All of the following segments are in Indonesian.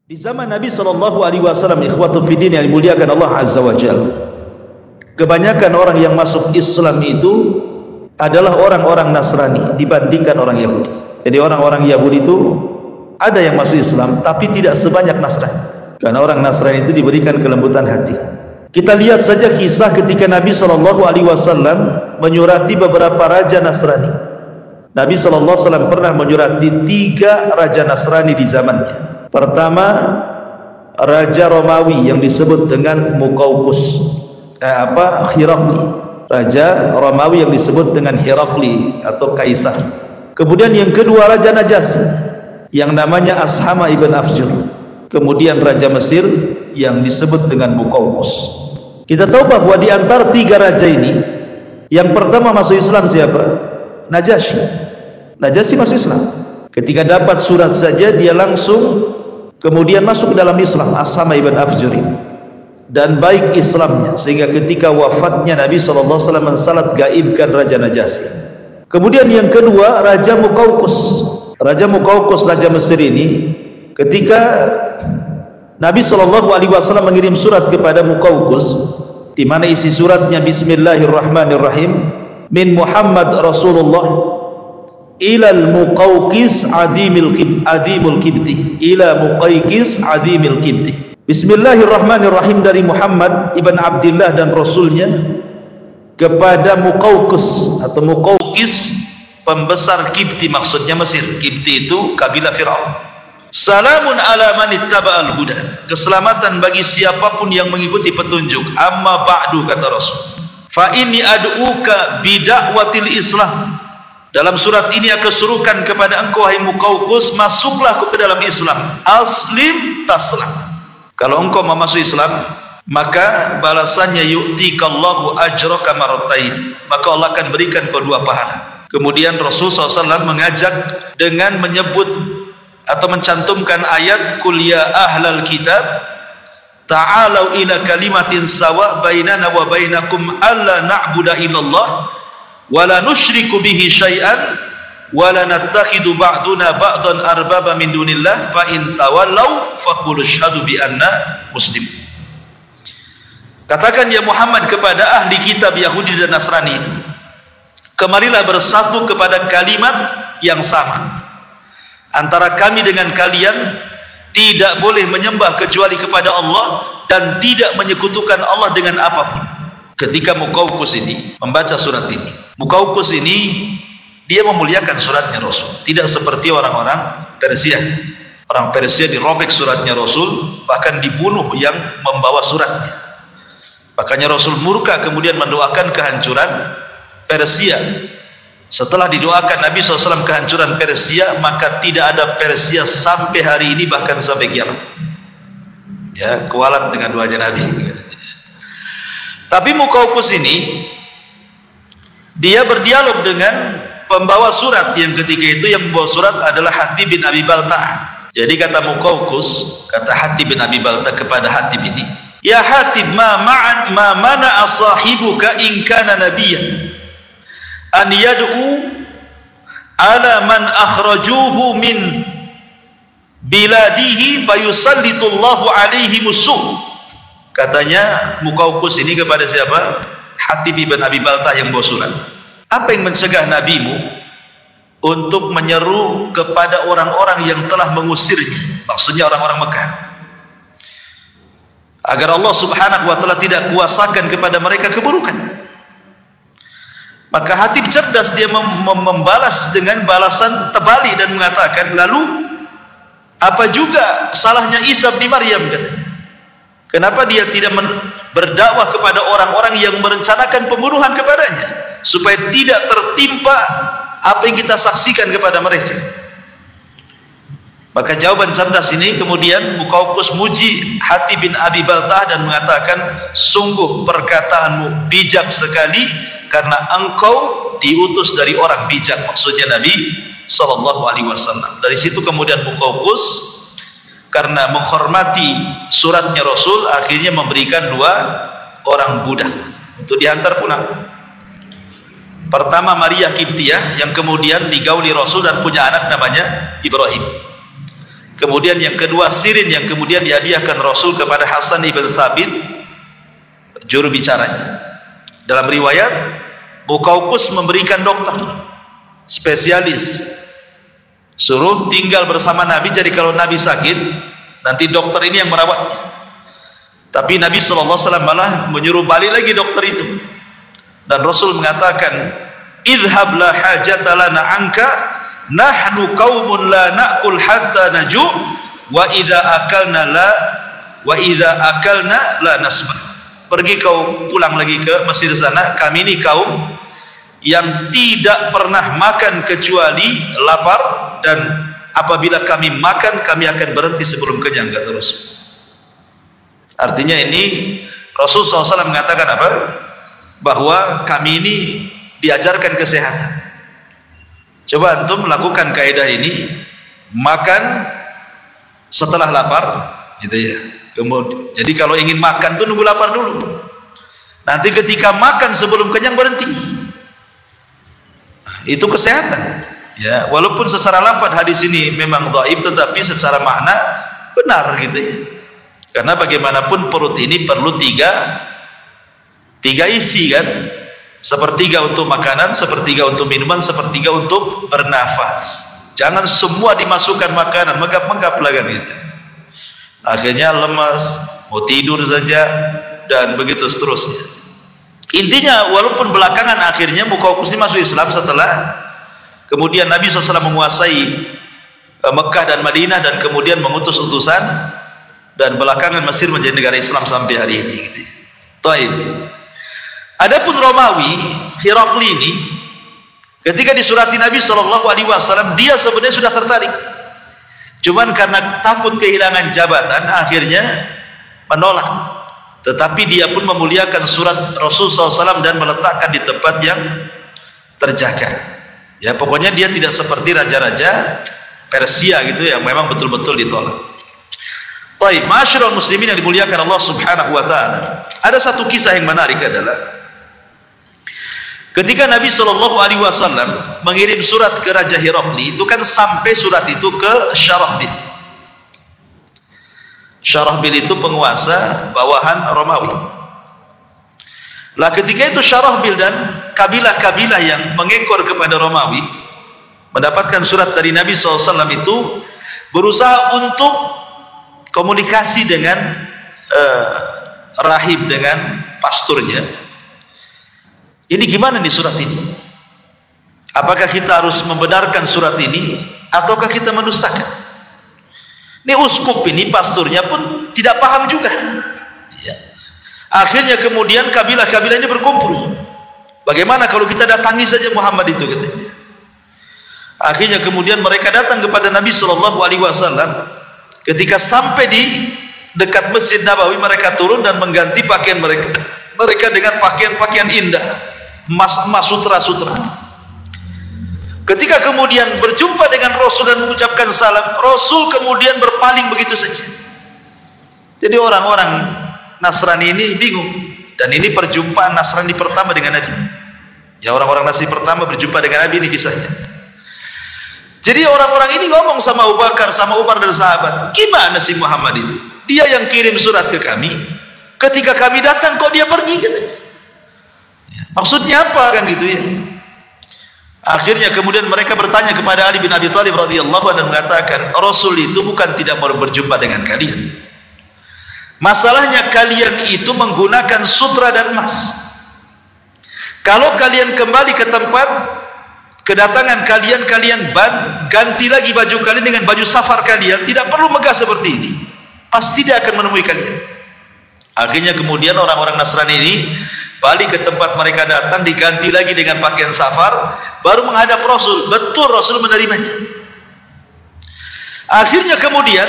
Di zaman Nabi SAW, ikhwatu fiddin yang dimuliakan Allah Azza wa Jalla, kebanyakan orang yang masuk Islam itu adalah orang-orang Nasrani dibandingkan orang Yahudi. Jadi orang-orang Yahudi itu ada yang masuk Islam tapi tidak sebanyak Nasrani, karena orang Nasrani itu diberikan kelembutan hati. Kita lihat saja kisah ketika Nabi SAW menyurati beberapa raja Nasrani. Nabi SAW pernah menyurati 3 raja Nasrani di zamannya. Pertama, Raja Romawi yang disebut dengan Muqawqis, Herakli. Raja Romawi yang disebut dengan Herakli atau Kaisar. Kemudian yang kedua, Raja Najasyi yang namanya Ashama ibn Afjur. Kemudian Raja Mesir yang disebut dengan Muqawqis. Kita tahu bahwa di antara 3 raja ini, yang pertama masuk Islam siapa? Najasyi. Najasyi masuk Islam. Ketika dapat surat saja dia langsung kemudian masuk ke dalam Islam, Ashama ibn Afjur ini, dan baik Islamnya sehingga ketika wafatnya Nabi SAW mensalat gaibkan Raja Najasyi. Kemudian yang kedua, Raja Muqawqis. Raja Muqawqis, Raja Mesir ini, ketika Nabi SAW mengirim surat kepada Muqawqis, di mana isi suratnya Bismillahirrahmanirrahim, min Muhammad Rasulullah ilal Muqawqis adimul kibti, ila Muqawqis adimul kibti. Bismillahirrahmanirrahim, dari Muhammad ibn Abdullah dan Rasulnya kepada Muqawqis atau Muqawqis, pembesar Kibti, maksudnya Mesir. Kibti itu kabilah Fir'aun. Salamun ala man ittaba'al huda, keselamatan bagi siapapun yang mengikuti petunjuk. Amma ba'du, kata Rasul, fa inni ad'uka bida'watil Islam. Dalam surat ini aku suruhkan kepada engkau, hai Muqawqis, masuklah ke dalam Islam. Aslim taslam. Kalau engkau mau masuk Islam, maka balasannya yu'tikallahu ajraka marrataini, maka Allah akan berikan kau 2 pahala. Kemudian Rasul SAW mengajak dengan menyebut atau mencantumkan ayat Qul ya ahlal kitab ta'alau ila kalimatin sawa bainana wa bainakum alla na'budu illallah wala nusyriku bihi syai'an wala nattakhidu ba'duna ba'dan arbaba min dunillah fa in tawallaw faqul asyhadu bi anna muslimun. Katakan ya Muhammad kepada ahli kitab Yahudi dan Nasrani itu, kemarilah bersatu kepada kalimat yang sama antara kami dengan kalian, tidak boleh menyembah kecuali kepada Allah dan tidak menyekutukan Allah dengan apapun. Ketika Muqawqis ini membaca surat ini, Muqawqis ini dia memuliakan suratnya Rasul, tidak seperti orang-orang Persia. Orang Persia dirobek suratnya Rasul, bahkan dibunuh yang membawa suratnya. Makanya Rasul murka kemudian mendoakan kehancuran Persia. Setelah didoakan Nabi SAW kehancuran Persia, maka tidak ada Persia sampai hari ini, bahkan sampai kiamat. Ya, kualat dengan doanya Nabi. Tapi Muqawqis ini dia berdialog dengan pembawa surat yang ketika itu yang membawa surat adalah Hatib bin Abi Balta'ah. Jadi kata Muqawqis, kata Hatib bin Abi Balta'ah kepada Hatib ini, ya Hatib, ma mana sahibuka in kana nabiyyan an yad'u ala man akhrajuhu min biladihi fayusallitullahu alaihi musuh. Katanya Muqawqis ini kepada siapa? Hatib bin Abi Balta'ah yang bawa surat. Apa yang mencegah nabimu untuk menyeru kepada orang-orang yang telah mengusirnya, maksudnya orang-orang Mekah, agar Allah subhanahu wa ta'ala tidak kuasakan kepada mereka keburukan? Maka Hatib cerdas, dia membalas dengan balasan tebali dan mengatakan, lalu apa juga salahnya Isa bin Maryam, katanya. Kenapa dia tidak berdakwah kepada orang-orang yang merencanakan pembunuhan kepadanya, supaya tidak tertimpa apa yang kita saksikan kepada mereka? Maka jawaban cerdas ini kemudian Muqawqis muji Hatib bin Abi Balta'ah dan mengatakan, sungguh perkataanmu bijak sekali, karena engkau diutus dari orang bijak, maksudnya Nabi SAW. Dari situ kemudian Muqawqis karena menghormati suratnya Rasul, akhirnya memberikan 2 orang budak untuk diantar pulang. Pertama Maria Kiptiyah, yang kemudian digauli Rasul dan punya anak namanya Ibrahim. Kemudian yang kedua sirin yang kemudian dihadiahkan Rasul kepada Hasan ibn Thabit, juru bicaranya. Dalam riwayat, Muqawqis memberikan dokter spesialis, suruh tinggal bersama Nabi, jadi kalau Nabi sakit nanti dokter ini yang merawatnya. Tapi Nabi SAW malah menyuruh balik lagi dokter itu, dan Rasul mengatakan, idhab la hajata lana anka, nahnu qaumun la na'kul hatta naju' wa idza akalna la nasbah. Pergi kau pulang lagi ke Mesir sana, kami ini kaum yang tidak pernah makan kecuali lapar, dan apabila kami makan kami akan berhenti sebelum kenyang, kata Rasul. Artinya ini Rasul SAW mengatakan apa? Bahwa kami ini diajarkan kesehatan. Coba antum lakukan kaidah ini, makan setelah lapar, gitu ya. Kemudian, jadi kalau ingin makan tuh nunggu lapar dulu. Nanti ketika makan sebelum kenyang berhenti. Nah, itu kesehatan. Ya, walaupun secara lafaz hadis ini memang dhaif, tetapi secara makna benar, gitu ya. Karena bagaimanapun perut ini perlu tiga isi kan. Sepertiga untuk makanan, sepertiga untuk minuman, sepertiga untuk bernafas. Jangan semua dimasukkan makanan, menggap-menggap lah kan gitu. Akhirnya lemas, mau tidur saja, dan begitu seterusnya. Intinya walaupun belakangan akhirnya Muqawqis ini masuk Islam setelah kemudian Nabi SAW menguasai Mekah dan Madinah, dan kemudian mengutus utusan, dan belakangan Mesir menjadi negara Islam sampai hari ini gitu. Taib. Adapun Romawi, Herakli ini ketika disurati Nabi SAW, dia sebenarnya sudah tertarik, cuman karena takut kehilangan jabatan akhirnya menolak. Tetapi dia pun memuliakan surat Rasul SAW dan meletakkan di tempat yang terjaga. Ya, pokoknya dia tidak seperti raja-raja Persia gitu yang memang betul-betul ditolak. Baik, ma'asyiral muslimin yang dimuliakan Allah Subhanahu wa taala. Ada satu kisah yang menarik, adalah ketika Nabi SAW mengirim surat ke Raja Herakli, itu kan sampai surat itu ke Syarahbil. Syarahbil itu penguasa bawahan Romawi. Lah ketika itu Syarahbil dan kabilah-kabilah yang mengekor kepada Romawi mendapatkan surat dari Nabi SAW, itu berusaha untuk komunikasi dengan rahib, dengan pasturnya. Ini gimana nih surat ini? Apakah kita harus membenarkan surat ini ataukah kita mendustakan? Ini uskup ini, pasturnya pun tidak paham juga. Ya. Akhirnya kemudian kabilah-kabilah ini berkumpul. Bagaimana kalau kita datangi saja Muhammad itu, katanya. Akhirnya kemudian mereka datang kepada Nabi SAW. Ketika sampai di dekat Masjid Nabawi, mereka turun dan mengganti pakaian mereka dengan pakaian-pakaian indah, emas-emas, sutra-sutra. Ketika kemudian berjumpa dengan Rasul dan mengucapkan salam, Rasul kemudian berpaling begitu saja. Jadi orang-orang Nasrani ini bingung, dan ini perjumpaan Nasrani pertama dengan Nabi. Ya, orang-orang Nasrani pertama berjumpa dengan Nabi, ini kisahnya. Jadi orang-orang ini ngomong sama Abu Bakar, sama Umar dan sahabat, gimana sih Muhammad itu? Dia yang kirim surat ke kami, ketika kami datang kok dia pergi, katanya. Maksudnya apa kan gitu ya? Akhirnya kemudian mereka bertanya kepada Ali bin Abi Thalib radhiyallahu anhu dan mengatakan, Rasul itu bukan tidak mau berjumpa dengan kalian. Masalahnya kalian itu menggunakan sutra dan emas. Kalau kalian kembali ke tempat kedatangan kalian, kalian ganti lagi baju kalian dengan baju safar kalian, tidak perlu megah seperti ini, pasti dia akan menemui kalian. Akhirnya kemudian orang-orang Nasrani ini balik ke tempat mereka datang, diganti lagi dengan pakaian safar, baru menghadap Rasul. Betul, Rasul menerimanya. Akhirnya kemudian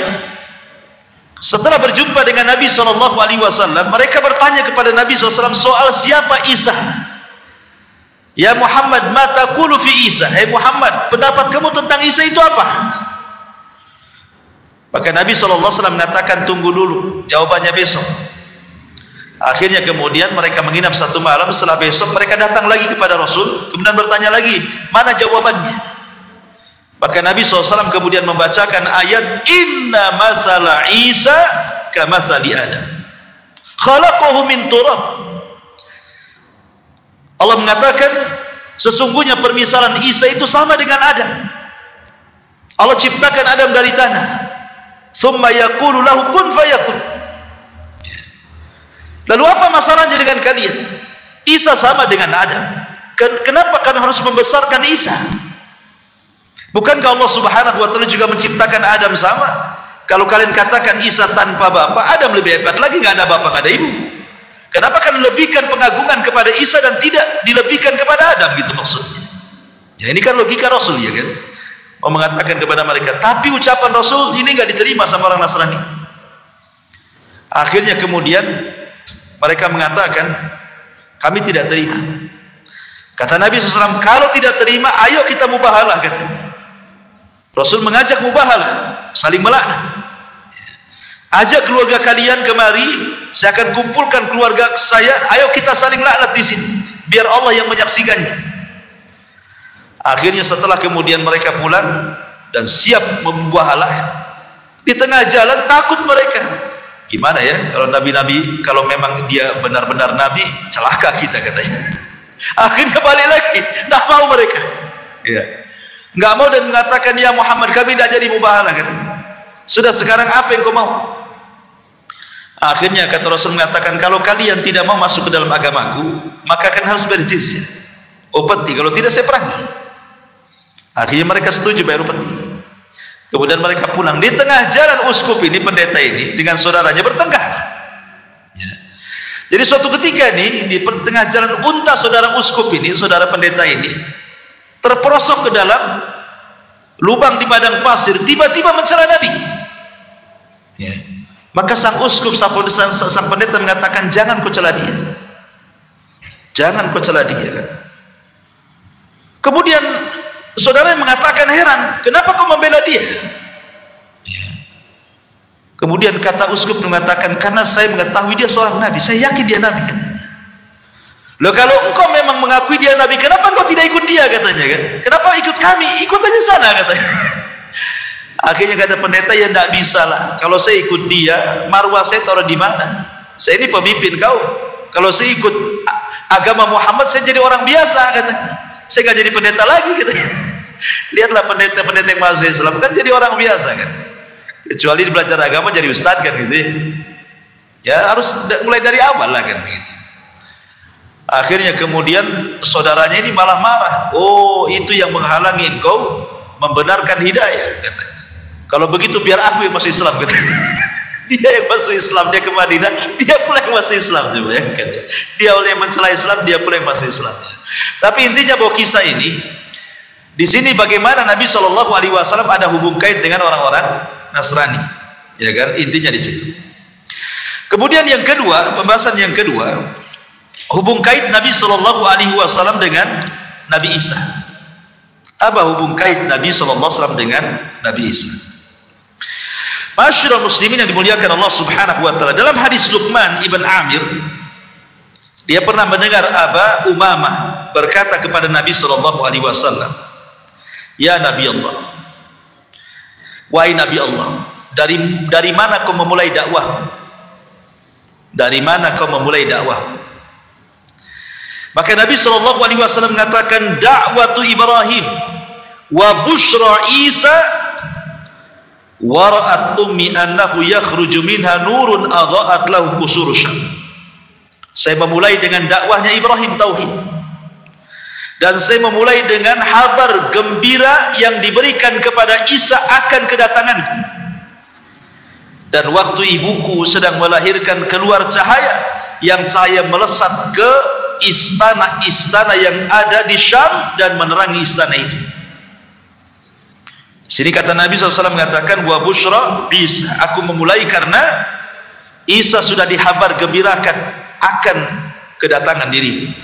setelah berjumpa dengan Nabi SAW, mereka bertanya kepada Nabi SAW soal siapa Isa. Ya Muhammad, ma taqulu fi Isa? Hai Muhammad, pendapat kamu tentang Isa itu apa? Maka Nabi SAW mengatakan, tunggu dulu, jawabannya besok. Akhirnya kemudian mereka menginap satu malam. Setelah besok mereka datang lagi kepada Rasul, kemudian bertanya lagi, mana jawabannya? Maka Nabi SAW kemudian membacakan ayat inna masala Isa kamathali Adam khalaqahu min turab. Allah mengatakan sesungguhnya permisalan Isa itu sama dengan Adam. Allah ciptakan Adam dari tanah, summa yaqulu lahu kun fayakun. Lalu apa masalahnya dengan kalian? Isa sama dengan Adam. Kenapa kalian harus membesarkan Isa? Bukankah Allah Subhanahu wa taala juga menciptakan Adam sama? Kalau kalian katakan Isa tanpa bapak, Adam lebih hebat lagi, nggak ada bapak, nggak ada ibu. Kenapa kalian lebihkan pengagungan kepada Isa dan tidak dilebihkan kepada Adam, gitu maksudnya? Ya ini kan logika Rasul, ya kan? Mau mengatakan kepada mereka, tapi ucapan Rasul ini nggak diterima sama orang Nasrani. Akhirnya kemudian mereka mengatakan, kami tidak terima. Kata Nabi SAW, kalau tidak terima, ayo kita mubahalah, katanya. Rasul mengajak mubahalah, saling melaknat. Ajak keluarga kalian kemari, saya akan kumpulkan keluarga saya, ayo kita saling laknat di sini, biar Allah yang menyaksikannya. Akhirnya setelah kemudian mereka pulang dan siap membahalah, di tengah jalan takut mereka. Gimana ya kalau nabi-nabi, kalau memang dia benar-benar nabi, celaka kita, katanya. Akhirnya balik lagi, tidak mau mereka. Ya. Nggak mau dan mengatakan, ya Muhammad, kami tidak jadi mubahalah, katanya. Sudah, sekarang apa yang kau mau? Akhirnya kata Rasul mengatakan, kalau kalian tidak mau masuk ke dalam agamaku, maka akan harus bayar jizyah, upeti, kalau tidak saya perangi. Akhirnya mereka setuju bayar upeti. Kemudian mereka pulang. Di tengah jalan uskup ini, pendeta ini dengan saudaranya bertengkar. Ya. Jadi suatu ketika nih, di tengah jalan unta saudara uskup ini, saudara pendeta ini terperosok ke dalam lubang di padang pasir, tiba-tiba mencela Nabi. Ya. Maka sang uskup, sang pendeta mengatakan, jangan kau cela dia, jangan kau cela dia, kata. Kemudian saudara mengatakan heran, kenapa kau membela dia? Ya. Kemudian kata uskup mengatakan, karena saya mengetahui dia seorang nabi, saya yakin dia nabi, katanya. Loh, kalau engkau memang mengakui dia nabi, kenapa engkau tidak ikut dia, katanya kan? Kenapa ikut kami? Ikut aja sana, katanya. Akhirnya kata pendeta, ya tidak bisa lah. Kalau saya ikut dia, marwah saya taruh di mana? Saya ini pemimpin kau. Kalau saya ikut agama Muhammad, saya jadi orang biasa, katanya. Saya nggak jadi pendeta lagi, katanya. Lihatlah pendeta-pendeta yang masuk Islam kan jadi orang biasa, kan? Kecuali belajar agama jadi ustadz, kan, gitu ya. Ya harus mulai dari awal lah, kan, begitu. Akhirnya kemudian saudaranya ini malah marah. Oh, itu yang menghalangi engkau membenarkan hidayah, katanya. Kalau begitu biar aku yang masuk Islam, katanya. Dia yang masuk Islam, dia ke Madinah, dia pula yang masuk Islam, coba ya, katanya. Dia oleh yang mencela Islam, dia pula yang masuk Islam. Tapi intinya bahwa kisah ini di sini bagaimana Nabi SAW ada hubung kait dengan orang-orang Nasrani, ya kan? Intinya di situ. Kemudian yang kedua, pembahasan yang kedua, hubung kait Nabi SAW dengan Nabi Isa. Apa hubung kait Nabi SAW dengan Nabi Isa? Masyarul muslimin yang dimuliakan Allah Subhanahu wa taala, dalam hadis Luqman ibn Amir, dia pernah mendengar Aba Umamah berkata kepada Nabi SAW, ya Nabi Allah, wahai Nabi Allah, dari mana kau memulai dakwah? Dari mana kau memulai dakwah? Maka Nabi SAW mengatakan, dakwatu Ibrahim wa bushra Isa wara'at ummi annahu yakhruju minha nurun adha'at lahu qusur Syam. Saya memulai dengan dakwahnya Ibrahim tauhid, dan saya memulai dengan kabar gembira yang diberikan kepada Isa akan kedatanganku. Dan waktu ibuku sedang melahirkan keluar cahaya, yang cahaya melesat ke istana-istana yang ada di Syam dan menerangi istana itu. Sini kata Nabi SAW mengatakan, wa bushra Isa, aku memulai karena Isa sudah dihabar gembirakan akan kedatangan diri.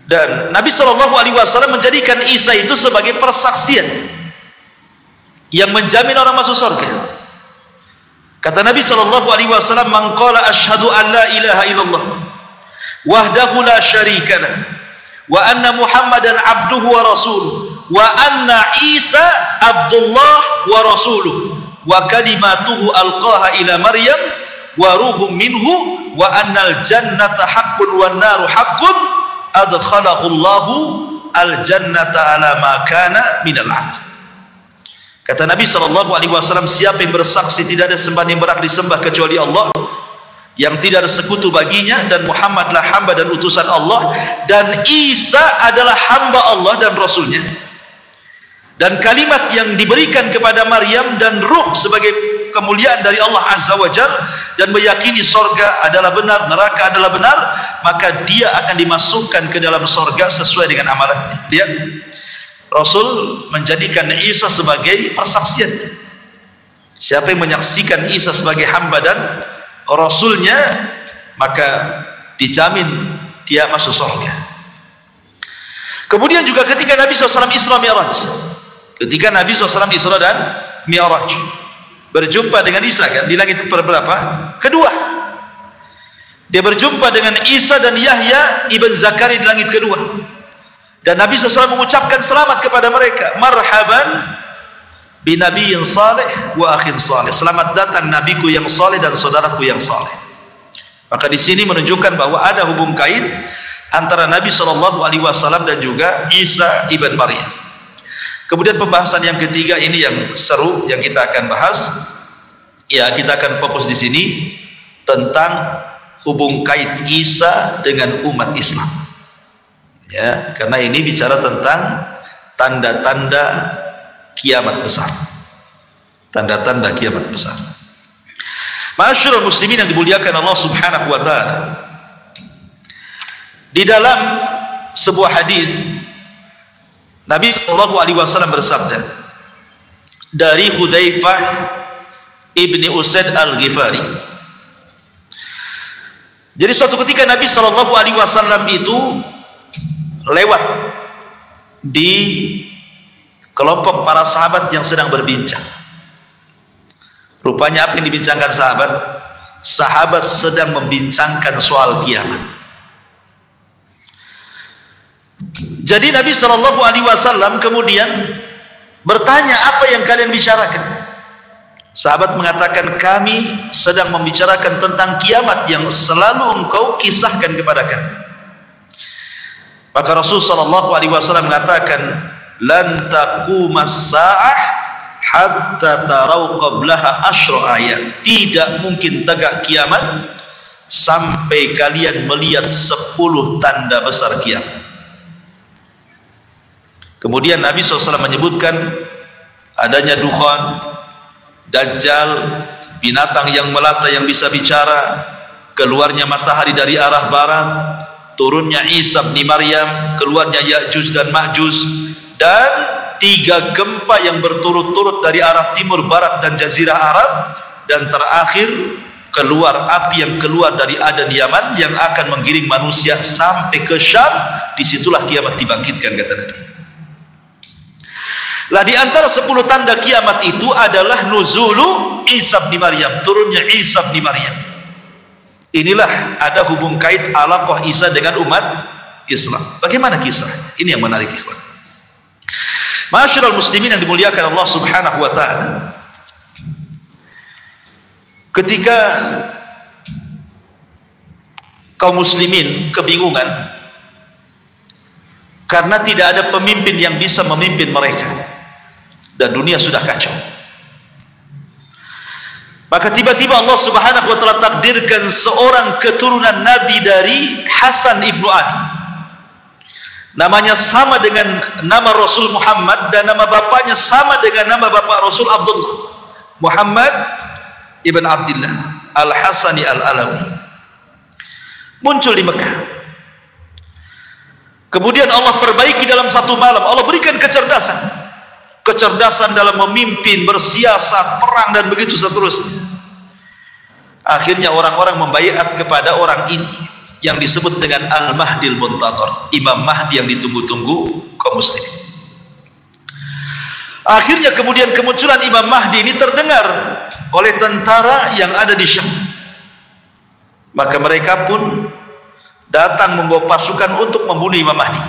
Dan Nabi SAW menjadikan Isa itu sebagai persaksian yang menjamin orang masuk surga. Kata Nabi SAW, man qala asyhadu an la ilaha illallah wahdahu la syarika lah wa anna Muhammadan abduhu wa rasuluh wa anna Isa Abdullah wa rasuluh wa kalimatuhu alqaha ila Maryam wa ruhum minhu wa annal jannata haqqun wan naru haqqun adkhalahu Allahu al jannata ala ma kana minal amal. Kata Nabi SAW, siapa yang bersaksi tidak ada sembahan yang berhak disembah kecuali Allah, yang tidak ada sekutu baginya, dan Muhammadlah hamba dan utusan Allah, dan Isa adalah hamba Allah dan Rasulnya, dan kalimat yang diberikan kepada Maryam dan ruh sebagai kemuliaan dari Allah Azza wa Jalla, dan meyakini sorga adalah benar, neraka adalah benar, maka dia akan dimasukkan ke dalam sorga sesuai dengan amalannya. Lihat, Rasul menjadikan Isa sebagai persaksian. Siapa yang menyaksikan Isa sebagai hamba dan Rasulnya, maka dijamin dia masuk surga. Kemudian juga ketika Nabi SAW Isra Mi'raj, ketika Nabi SAW Isra dan Mi'raj, berjumpa dengan Isa kan di langit berberapa? Kedua. Dia berjumpa dengan Isa dan Yahya ibn Zakaria di langit kedua, dan Nabi SAW mengucapkan selamat kepada mereka, marhaban binabiyyin salih wa akhin salih, selamat datang nabiku yang saleh dan saudaraku yang saleh. Maka di sini menunjukkan bahwa ada hubung kait antara Nabi SAW dan juga Isa ibn Maryam. Kemudian pembahasan yang ketiga ini yang seru yang kita akan bahas, ya kita akan fokus di sini tentang hubung kait Isa dengan umat Islam. Ya, karena ini bicara tentang tanda-tanda kiamat besar. Tanda-tanda kiamat besar. Ma'asyiral muslimin yang dimuliakan Allah Subhanahu wa taala. Di dalam sebuah hadis Nabi sallallahu alaihi wasallam bersabda dari Hudzaifah ibni Usaid al-Ghifari. Jadi suatu ketika Nabi sallallahu alaihi wasallam itu lewat di kelompok para sahabat yang sedang berbincang. Rupanya apa yang dibincangkan sahabat? Sahabat sedang membincangkan soal kiamat. Jadi Nabi SAW kemudian bertanya, apa yang kalian bicarakan? Sahabat mengatakan, kami sedang membicarakan tentang kiamat yang selalu engkau kisahkan kepada kami. Maka Rasul SAW mengatakan, lan taqumas sa'ah hatta tarau qablaha asyra ayat. Tidak mungkin tegak kiamat sampai kalian melihat 10 tanda besar kiamat. Kemudian Nabi SAW menyebutkan adanya dukhan, dajjal, binatang yang melata yang bisa bicara, keluarnya matahari dari arah barat, turunnya Isa bin Maryam, keluarnya Ya'juj dan Ma'juj, dan 3 gempa yang berturut-turut dari arah timur, barat, dan jazirah Arab, dan terakhir keluar api yang keluar dari Adan Yaman yang akan menggiring manusia sampai ke Syam. Disitulah kiamat dibangkitkan, kata Nabi. Lah di antara 10 tanda kiamat itu adalah nuzulu Isa bin Maryam, turunnya Isa bin Maryam. Inilah ada hubung kait alaqah Isa dengan umat Islam. Bagaimana kisahnya? Ini yang menarik, ikhwan. Ma'asyiral muslimin yang dimuliakan Allah Subhanahu wa taala. Ketika kaum muslimin kebingungan karena tidak ada pemimpin yang bisa memimpin mereka dan dunia sudah kacau, maka tiba-tiba Allah Subhanahu wa taala takdirkan seorang keturunan Nabi dari Hasan ibnu Ali. Namanya sama dengan nama Rasul Muhammad, dan nama bapaknya sama dengan nama bapak Rasul Abdullah, Muhammad ibn Abdullah al-Hasani al-Alawi. Muncul di Mekah. Kemudian Allah perbaiki dalam satu malam. Allah berikan kecerdasan, kecerdasan dalam memimpin, bersiasat, perang, dan begitu seterusnya. Akhirnya orang-orang membaiat kepada orang ini yang disebut dengan Al-Mahdil Muntadhar, Imam Mahdi yang ditunggu-tunggu kaum muslimin. Akhirnya kemudian kemunculan Imam Mahdi ini terdengar oleh tentara yang ada di Syam. Maka mereka pun datang membawa pasukan untuk membunuh Imam Mahdi.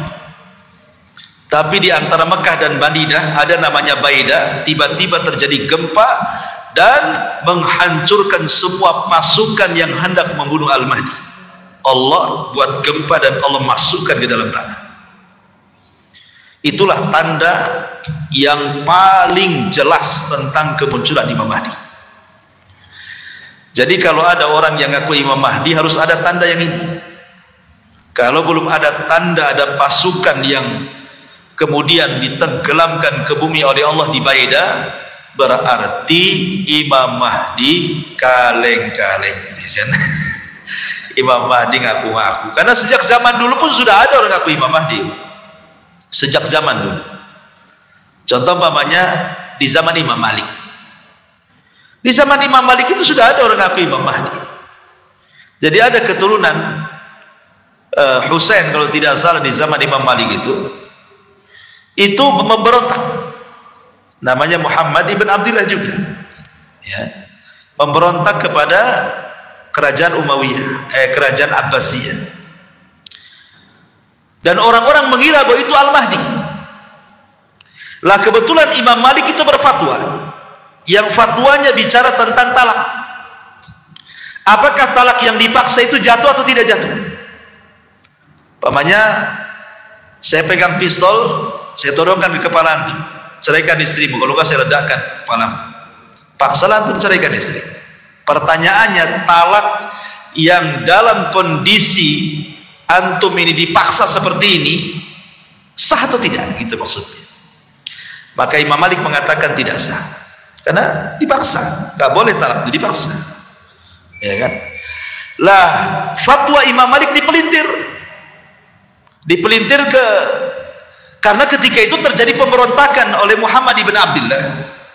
Tapi di antara Mekah dan Madinah ada namanya Baidah. Tiba-tiba terjadi gempa dan menghancurkan semua pasukan yang hendak membunuh Al-Mahdi. Allah buat gempa dan Allah masukkan ke dalam tanah. Itulah tanda yang paling jelas tentang kemunculan Imam Mahdi. Jadi kalau ada orang yang ngaku Imam Mahdi, harus ada tanda yang ini. Kalau belum ada tanda, ada pasukan yang kemudian ditenggelamkan ke bumi oleh Allah di Baidah, berarti Imam Mahdi kaleng-kaleng, kan? Imam Mahdi ngaku-ngaku. Karena sejak zaman dulu pun sudah ada orang ngaku Imam Mahdi. Sejak zaman dulu. Contoh umpamanya di zaman Imam Malik. Di zaman Imam Malik itu sudah ada orang ngaku Imam Mahdi. Jadi ada keturunan Husain kalau tidak salah di zaman Imam Malik itu memberontak. Namanya Muhammad ibn Abdullah juga, ya, memberontak kepada kerajaan Umayyah, kerajaan Abbasiyah. Dan orang-orang mengira bahwa itu Al-Mahdi. Lah kebetulan Imam Malik itu berfatwa, yang fatwanya bicara tentang talak. Apakah talak yang dipaksa itu jatuh atau tidak jatuh? Pamannya, saya pegang pistol, saya todongkan ke kepala antum, ceraikan istrimu, kalau enggak saya ledakan kepalamu. Paksalah antum ceraikan istri. Pertanyaannya, talak yang dalam kondisi antum ini dipaksa seperti ini sah atau tidak? Gitu maksudnya. Maka Imam Malik mengatakan tidak sah, karena dipaksa. Gak boleh talak itu dipaksa, ya kan? Lah fatwa Imam Malik dipelintir karena ketika itu terjadi pemberontakan oleh Muhammad ibn Abdullah,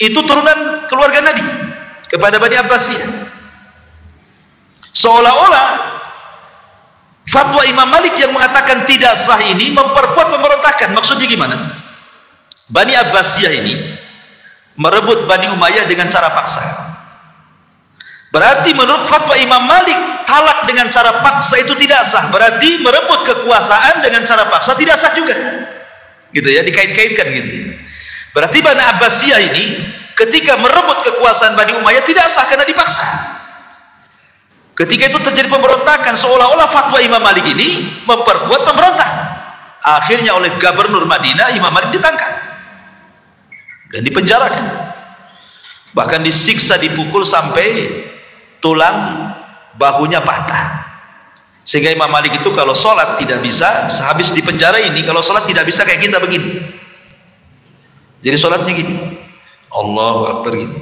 itu turunan keluarga Nabi, kepada Bani Abbasiyah. Seolah-olah fatwa Imam Malik yang mengatakan tidak sah ini memperkuat pemberontakan. Maksudnya gimana? Bani Abbasiyah ini merebut Bani Umayyah dengan cara paksa. Berarti menurut fatwa Imam Malik, talak dengan cara paksa itu tidak sah. Berarti merebut kekuasaan dengan cara paksa tidak sah juga. Gitu ya, dikait-kaitkan gitu. Berarti Bani Abbasiyah ini ketika merebut kekuasaan Bani Umayyah tidak sah karena dipaksa. Ketika itu terjadi pemberontakan, seolah-olah fatwa Imam Malik ini memperkuat pemberontak. Akhirnya oleh Gubernur Madinah, Imam Malik ditangkap dan dipenjarakan. Bahkan disiksa, dipukul sampai tulang bahunya patah. Sehingga Imam Malik itu kalau sholat tidak bisa, sehabis di penjara ini kalau sholat tidak bisa kayak kita begini. Jadi sholatnya gini, Allahu Akbar gini.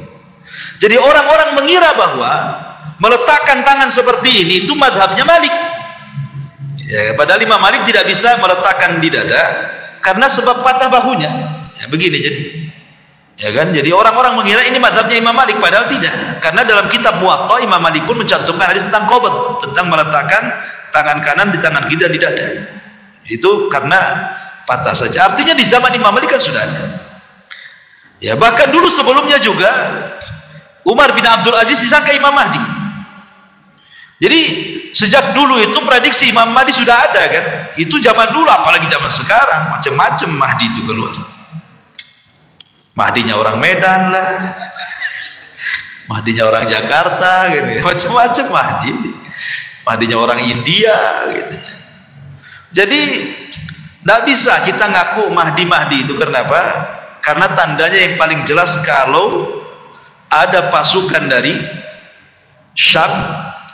Jadi orang-orang mengira bahwa meletakkan tangan seperti ini itu madhabnya Malik, ya, padahal Imam Malik tidak bisa meletakkan di dada karena sebab patah bahunya, ya, begini jadi, ya kan? Jadi orang-orang mengira ini madhabnya Imam Malik, padahal tidak, karena dalam kitab Muwatta Imam Malik pun mencantumkan hadis tentang qabd, tentang meletakkan tangan kanan di tangan kiri dan di dada. Itu karena patah saja. Artinya di zaman Imam Malik kan sudah ada. Ya, bahkan dulu sebelumnya juga Umar bin Abdul Aziz disangka Imam Mahdi. Jadi sejak dulu itu prediksi Imam Mahdi sudah ada kan. Itu zaman dulu, apalagi zaman sekarang macam-macam Mahdi itu keluar. Mahdinya orang Medan lah, Mahdinya orang Jakarta gitu, macam-macam Mahdi. Mahdinya orang India gitu. Jadi tidak bisa kita ngaku Mahdi itu. Kenapa? Karena tandanya yang paling jelas kalau ada pasukan dari Syam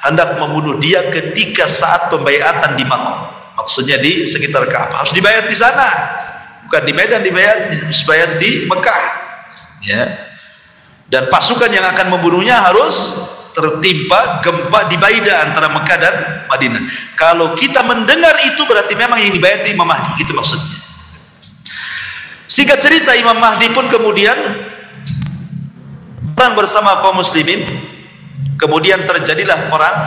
hendak membunuh dia ketika saat pembaiatan di Makkah. Maksudnya di sekitar Ka'bah. Harus dibayat di sana, bukan di Medan dibayatnya, harus bayat di Mekah, ya. Dan pasukan yang akan membunuhnya harus tertimpa gempa di Baidah antara Mekah dan Madinah. Kalau kita mendengar itu berarti memang yang dibayat Imam Mahdi, itu maksudnya. Singkat cerita, Imam Mahdi pun kemudian perang bersama kaum muslimin. Kemudian terjadilah perang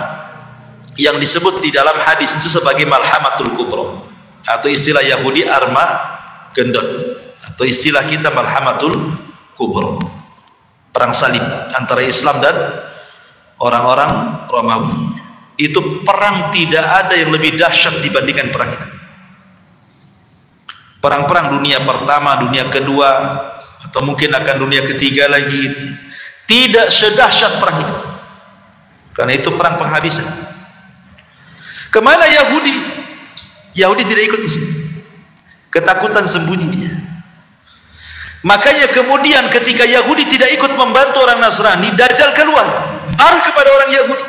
yang disebut di dalam hadis itu sebagai Malhamatul Kubra, atau istilah Yahudi Armageddon, atau istilah kita Malhamatul Kubra, perang salib antara Islam dan orang-orang Romawi. Itu perang tidak ada yang lebih dahsyat dibandingkan perang itu. perang-perang dunia pertama, dunia kedua, atau mungkin akan dunia ketiga lagi, tidak sedahsyat perang itu, karena itu perang penghabisan. Kemana Yahudi? Yahudi tidak ikut di sini, ketakutan sembunyi dia. Makanya kemudian ketika Yahudi tidak ikut membantu orang Nasrani, Dajjal keluar, marah kepada orang Yahudi.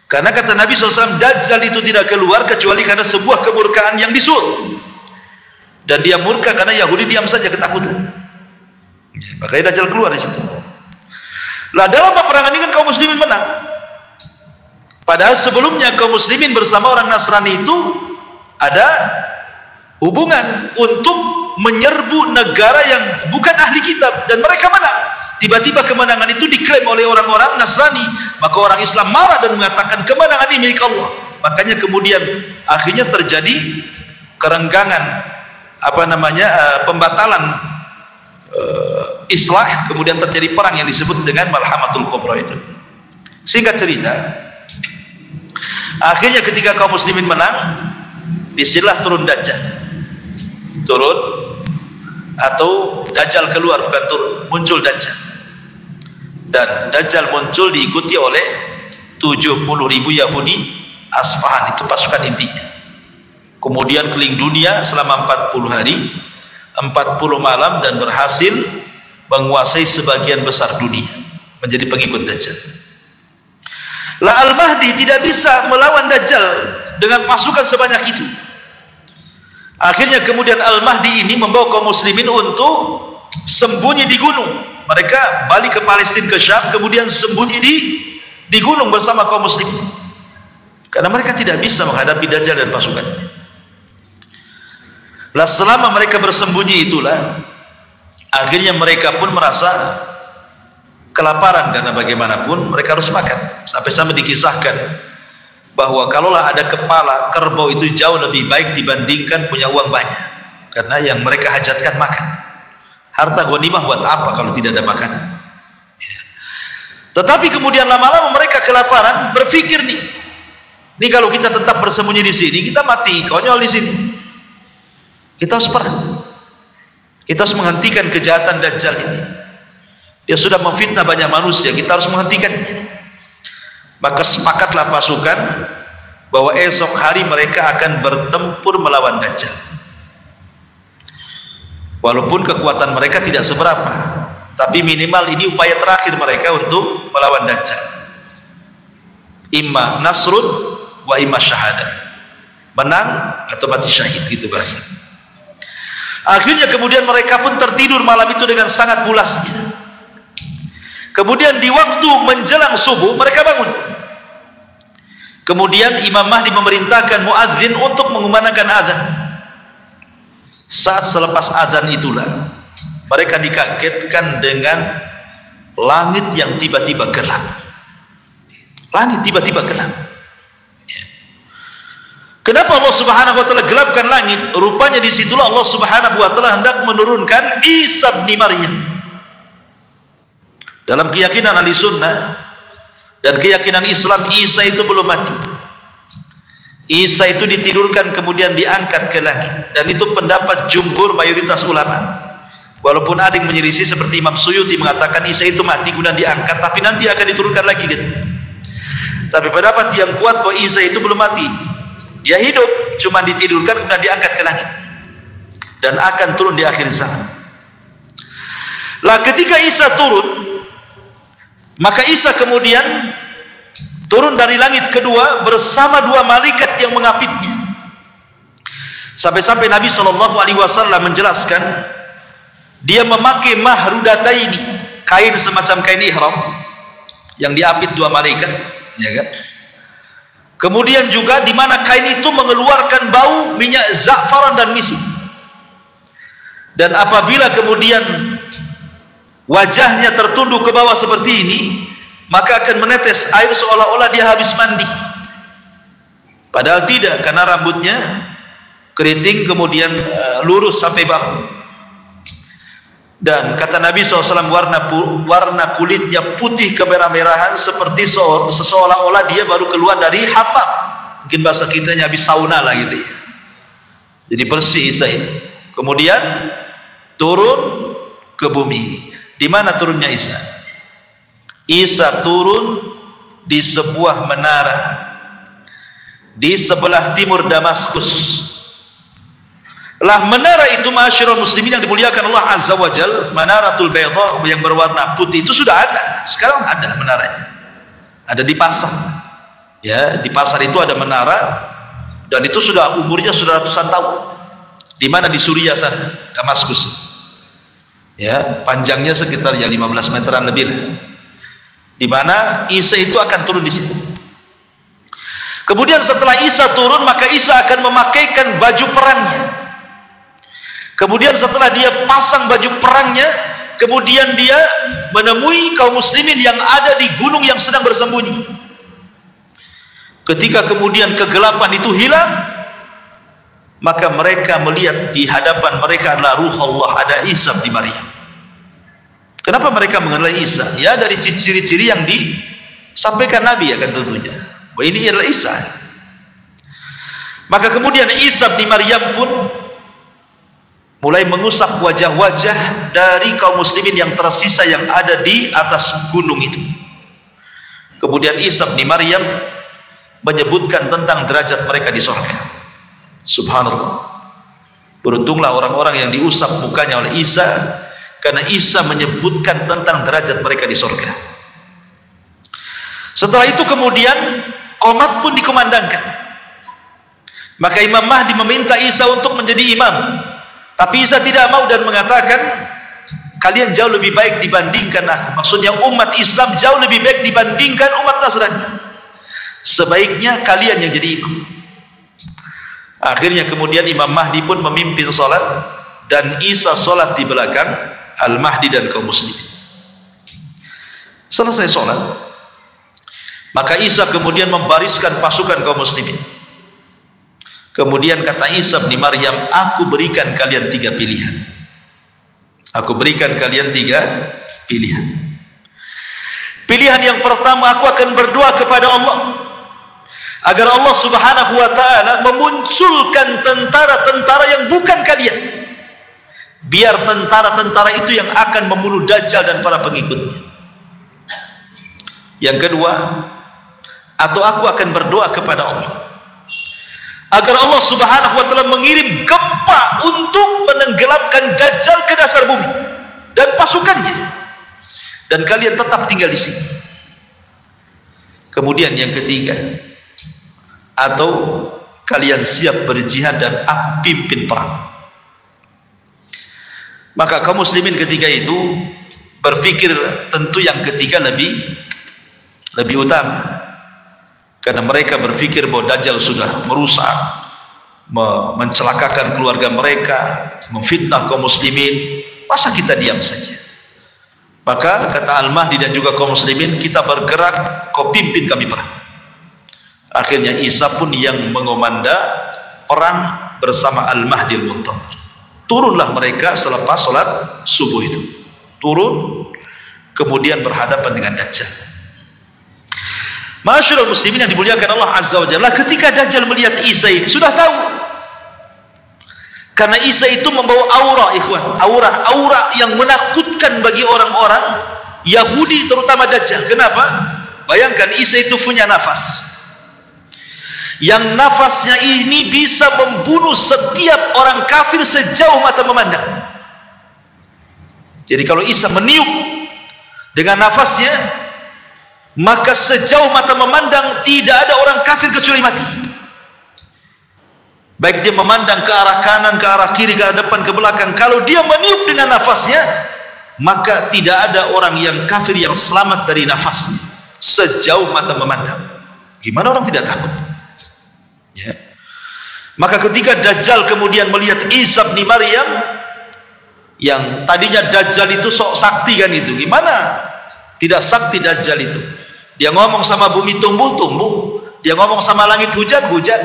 Karena kata Nabi SAW, Dajjal itu tidak keluar kecuali karena sebuah kemurkaan yang disuruh. Dan dia murka karena Yahudi diam saja ketakutan. Makanya Dajjal keluar di situ. Lah dalam peperangan ini kan kaum muslimin menang. Padahal sebelumnya kaum muslimin bersama orang Nasrani itu ada hubungan untuk menyerbu negara yang bukan ahli kitab, dan mereka menang. Tiba-tiba kemenangan itu diklaim oleh orang-orang Nasrani, maka orang Islam marah dan mengatakan kemenangan ini milik Allah. Makanya kemudian akhirnya terjadi kerenggangan, pembatalan islah, kemudian terjadi perang yang disebut dengan Malhamatul Kubra itu. Singkat cerita, akhirnya ketika kaum muslimin menang, disinilah turun Dajjal. Turun, atau Dajjal keluar, bukan turun, muncul Dajjal. Dan Dajjal muncul diikuti oleh 70.000 Yahudi Asfahan, itu pasukan intinya. Kemudian keliling dunia selama 40 hari 40 malam dan berhasil menguasai sebagian besar dunia, menjadi pengikut Dajjal. Lah Al-Mahdi tidak bisa melawan Dajjal dengan pasukan sebanyak itu. Akhirnya kemudian Al-Mahdi ini membawa kaum muslimin untuk sembunyi di gunung. Mereka balik ke Palestina, ke Syam, kemudian sembunyi di gunung bersama kaum muslimin, karena mereka tidak bisa menghadapi Dajjal dan pasukannya. Lah selama mereka bersembunyi itulah akhirnya mereka pun merasa kelaparan, karena bagaimanapun mereka harus makan. Sampai-sampai dikisahkan bahwa kalaulah ada kepala kerbau itu jauh lebih baik dibandingkan punya uang banyak, karena yang mereka hajatkan makan. Harta ghanimah buat apa kalau tidak ada makanan? Tetapi kemudian lama-lama mereka kelaparan, berpikir nih kalau kita tetap bersembunyi di sini, kita mati konyol di sini. Kita harus perang. Kita harus menghentikan kejahatan Dajjal ini. Dia sudah memfitnah banyak manusia, kita harus menghentikannya. Maka sepakatlah pasukan bahwa esok hari mereka akan bertempur melawan Dajjal. Walaupun kekuatan mereka tidak seberapa, tapi minimal ini upaya terakhir mereka untuk melawan Dajjal. Imma nasrun wa imma syahadah, menang atau mati syahid, gitu bahasa. Akhirnya kemudian mereka pun tertidur malam itu dengan sangat pulasnya. Kemudian di waktu menjelang subuh mereka bangun. Kemudian Imam Mahdi memerintahkan muadzin untuk mengumandangkan azan. Saat selepas azan itulah mereka dikagetkan dengan langit yang tiba-tiba gelap. Langit tiba-tiba gelap. Kenapa Allah Subhanahu wa taala gelapkan langit? Rupanya disitulah Allah Subhanahu wa taala hendak menurunkan Isa bin Maryam. Dalam keyakinan ahli sunnah dan keyakinan Islam, Isa itu belum mati. Isa itu ditidurkan kemudian diangkat ke langit, dan itu pendapat jumhur mayoritas ulama. Walaupun ada yang menyelisih seperti Imam Suyuti mengatakan Isa itu mati kemudian diangkat, tapi nanti akan diturunkan lagi katanya. Tapi pendapat yang kuat bahwa Isa itu belum mati, dia hidup, cuma ditidurkan kemudian diangkat ke langit dan akan turun di akhir zaman. Lah ketika Isa turun, maka Isa kemudian turun dari langit kedua bersama dua malaikat yang mengapitnya. Sampai-sampai Nabi SAW menjelaskan dia memakai mahrudataini, kain semacam kain ihram yang diapit dua malaikat, ya kan? Kemudian juga di mana kain itu mengeluarkan bau minyak za'faran dan misk. Dan apabila kemudian wajahnya tertunduk ke bawah seperti ini, maka akan menetes air seolah-olah dia habis mandi. Padahal tidak, karena rambutnya keriting kemudian lurus sampai bahu. Dan kata Nabi SAW, warna kulitnya putih kemerah-merahan seperti seolah-olah dia baru keluar dari hammam. Mungkin bahasa kitanya habis sauna lah gitu ya. Jadi bersih Isa itu. Kemudian turun ke bumi. Di mana turunnya Isa? Isa turun di sebuah menara di sebelah timur Damaskus. Lah menara itu, ma'asyiral muslimin yang dimuliakan Allah Azza wa Jal, Manaratul Bayda yang berwarna putih itu sudah ada. Sekarang ada menaranya. Ada di pasar. Ya, di pasar itu ada menara dan itu sudah umurnya sudah ratusan tahun. Di mana? Di Suriah sana, Damaskus. Ya, panjangnya sekitar ya 15 meteran lebih lah. Di mana Isa itu akan turun di situ. Kemudian setelah Isa turun, maka Isa akan memakaikan baju perangnya. Kemudian setelah dia pasang baju perangnya, kemudian dia menemui kaum muslimin yang ada di gunung yang sedang bersembunyi. Ketika kemudian kegelapan itu hilang, maka mereka melihat di hadapan mereka adalah ruh Allah, ada Isa bin Maryam. Kenapa mereka mengenali Isa? Ya dari ciri-ciri yang disampaikan Nabi ya kan tentunya. Bahwa ini adalah Isa. Maka kemudian Isa bin Maryam pun mulai mengusap wajah-wajah dari kaum muslimin yang tersisa yang ada di atas gunung itu. Kemudian Isa bin Maryam menyebutkan tentang derajat mereka di surga. Subhanallah. Beruntunglah orang-orang yang diusap mukanya oleh Isa, karena Isa menyebutkan tentang derajat mereka di surga. Setelah itu kemudian qomat pun dikumandangkan. Maka Imam Mahdi meminta Isa untuk menjadi imam. Tapi Isa tidak mau dan mengatakan, kalian jauh lebih baik dibandingkan aku. Maksudnya umat Islam jauh lebih baik dibandingkan umat Nasrani. Sebaiknya kalian yang jadi imam. Akhirnya kemudian Imam Mahdi pun memimpin sholat, dan Isa sholat di belakang Al-Mahdi dan kaum muslimin. Selesai sholat, maka Isa kemudian membariskan pasukan kaum muslimin. Kemudian kata Isa bin Maryam, aku berikan kalian 3 pilihan. Aku berikan kalian 3 pilihan. Pilihan yang pertama, aku akan berdoa kepada Allah agar Allah subhanahu wa ta'ala memunculkan tentara-tentara yang bukan kalian, biar tentara-tentara itu yang akan membunuh Dajjal dan para pengikutnya. Yang kedua, atau aku akan berdoa kepada Allah agar Allah subhanahu wa ta'ala mengirim gempa untuk menenggelamkan Dajjal ke dasar bumi dan pasukannya, dan kalian tetap tinggal di sini. Kemudian yang ketiga, atau kalian siap berjihad dan aku pimpin perang. Maka kaum muslimin ketika itu berpikir tentu yang ketiga lebih utama, karena mereka berpikir bahwa Dajjal sudah merusak, mencelakakan keluarga mereka, memfitnah kaum muslimin. Masa kita diam saja? Maka kata Al-Mahdi dan juga kaum muslimin, kita bergerak, kau pimpin kami perang. Akhirnya Isa pun yang mengomanda perang bersama Al-Mahdi Al-Muntadhir. Turunlah mereka selepas sholat subuh itu. Turun, kemudian berhadapan dengan Dajjal. Ma'asyiral muslimin yang dimuliakan Allah Azza wa Jalla, ketika Dajjal melihat Isa ini sudah tahu. Karena Isa itu membawa aura, ikhwan, aura yang menakutkan bagi orang-orang Yahudi, terutama Dajjal. Kenapa? Bayangkan Isa itu punya nafas, yang nafasnya ini bisa membunuh setiap orang kafir sejauh mata memandang. Jadi kalau Isa meniup dengan nafasnya, maka sejauh mata memandang tidak ada orang kafir kecuali mati. Baik dia memandang ke arah kanan, ke arah kiri, ke arah depan, ke belakang, kalau dia meniup dengan nafasnya, maka tidak ada orang yang kafir yang selamat dari nafasnya sejauh mata memandang. Gimana orang tidak takut? Ya. Maka ketika Dajjal kemudian melihat Isa bin Maryam, yang tadinya Dajjal itu sok sakti kan itu, gimana tidak sakti Dajjal itu? Dia ngomong sama bumi tumbuh-tumbuh, dia ngomong sama langit hujan-hujan,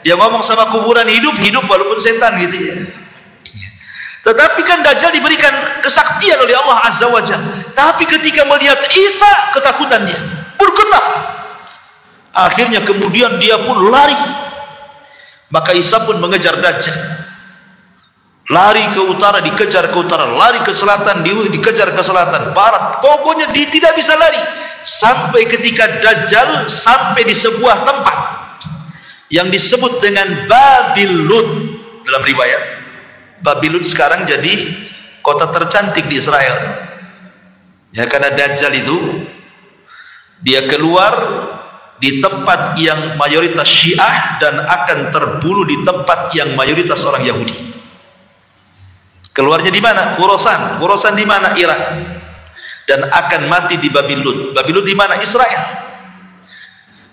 dia ngomong sama kuburan hidup-hidup walaupun setan gitu ya. Tetapi kan Dajjal diberikan kesaktian oleh Allah Azza wa Jalla. Tapi ketika melihat Isa, ketakutan dia, bergetar. Akhirnya kemudian dia pun lari. Maka Isa pun mengejar Dajjal. Lari ke utara, dikejar ke utara, lari ke selatan, dikejar ke selatan, barat, pokoknya tidak bisa lari. Sampai ketika Dajjal sampai di sebuah tempat yang disebut dengan Babil Lud dalam riwayat. Babil Lud sekarang jadi kota tercantik di Israel. Ya, karena Dajjal itu dia keluar di tempat yang mayoritas Syiah dan akan terbunuh di tempat yang mayoritas orang Yahudi. Keluarnya di mana? Khurasan. Khurasan di mana? Irak. Dan akan mati di Babil Lud. Babil Lud di mana? Israel.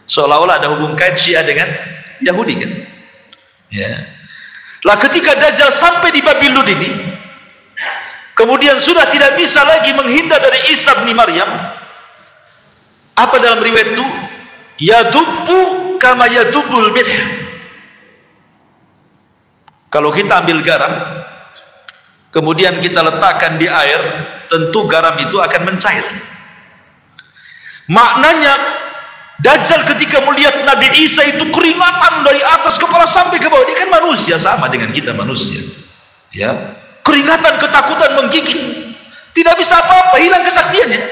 Seolah-olah ada hubung kait Syiah dengan Yahudi kan? Ya. Lah ketika Dajjal sampai di Babil Lud ini, kemudian sudah tidak bisa lagi menghindar dari Isa bin Maryam. Apa dalam riwayat itu? Yadubbu kama yadubbul milh. Kalau kita ambil garam, kemudian kita letakkan di air, tentu garam itu akan mencair. Maknanya Dajjal ketika melihat Nabi Isa itu keringatan dari atas kepala sampai ke bawah. Dia kan manusia, sama dengan kita manusia, ya, keringatan, ketakutan menggigit, tidak bisa apa-apa, hilang kesaktiannya.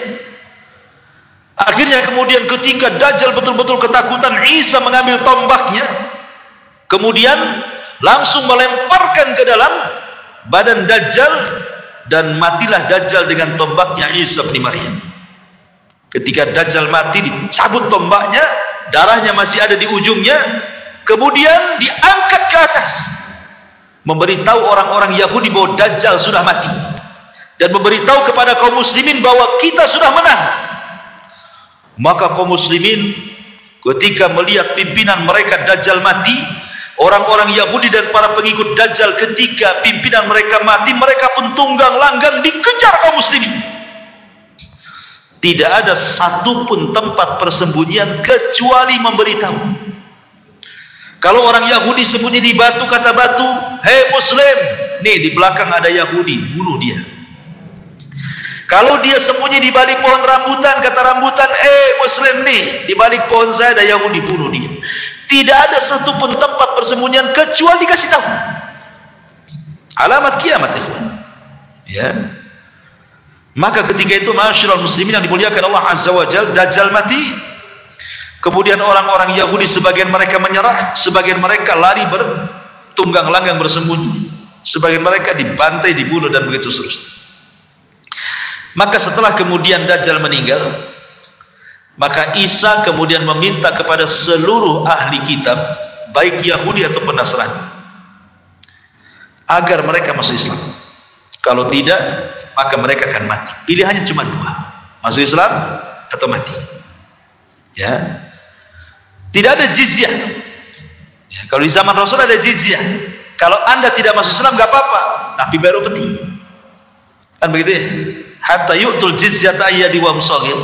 Akhirnya kemudian ketika Dajjal betul-betul ketakutan, Isa mengambil tombaknya, kemudian langsung melemparkan ke dalam badan Dajjal, dan matilah Dajjal dengan tombaknya Isa bin Maryam. Ketika Dajjal mati, dicabut tombaknya, darahnya masih ada di ujungnya, kemudian diangkat ke atas, memberitahu orang-orang Yahudi bahwa Dajjal sudah mati, dan memberitahu kepada kaum muslimin bahwa kita sudah menang. Maka kaum muslimin ketika melihat pimpinan mereka Dajjal mati, orang-orang Yahudi dan para pengikut Dajjal ketika pimpinan mereka mati, mereka pun tunggang langgang dikejar kaum muslimin. Tidak ada satupun tempat persembunyian kecuali memberitahu. Kalau orang Yahudi sembunyi di batu, kata batu, hei muslim, nih di belakang ada Yahudi, bunuh dia. Kalau dia sembunyi di balik pohon rambutan, kata rambutan, muslim nih, di balik pohon saya ada Yahudi, bunuh dia. Tidak ada satupun tempat persembunyian kecuali dikasih tahu. Alamat kiamat, ikhwan. Ya. Maka ketika itu, ma'asyiral muslimin yang dimuliakan Allah Azza wa Jalla, Dajjal mati. Kemudian orang-orang Yahudi sebagian mereka menyerah, sebagian mereka lari bertunggang langgang bersembunyi, sebagian mereka dibantai, dibunuh, dan begitu seterusnya. Maka setelah kemudian Dajjal meninggal, maka Isa kemudian meminta kepada seluruh ahli kitab, baik Yahudi ataupun Nasrani, agar mereka masuk Islam. Kalau tidak, maka mereka akan mati. Pilihannya cuma dua, masuk Islam atau mati. Ya, tidak ada jizyah. Ya, kalau di zaman Rasul ada jizyah. Kalau anda tidak masuk Islam nggak apa-apa, tapi baru peti. Kan begitu ya? Hatta yu'tul jizyata ayyadi wa musagir.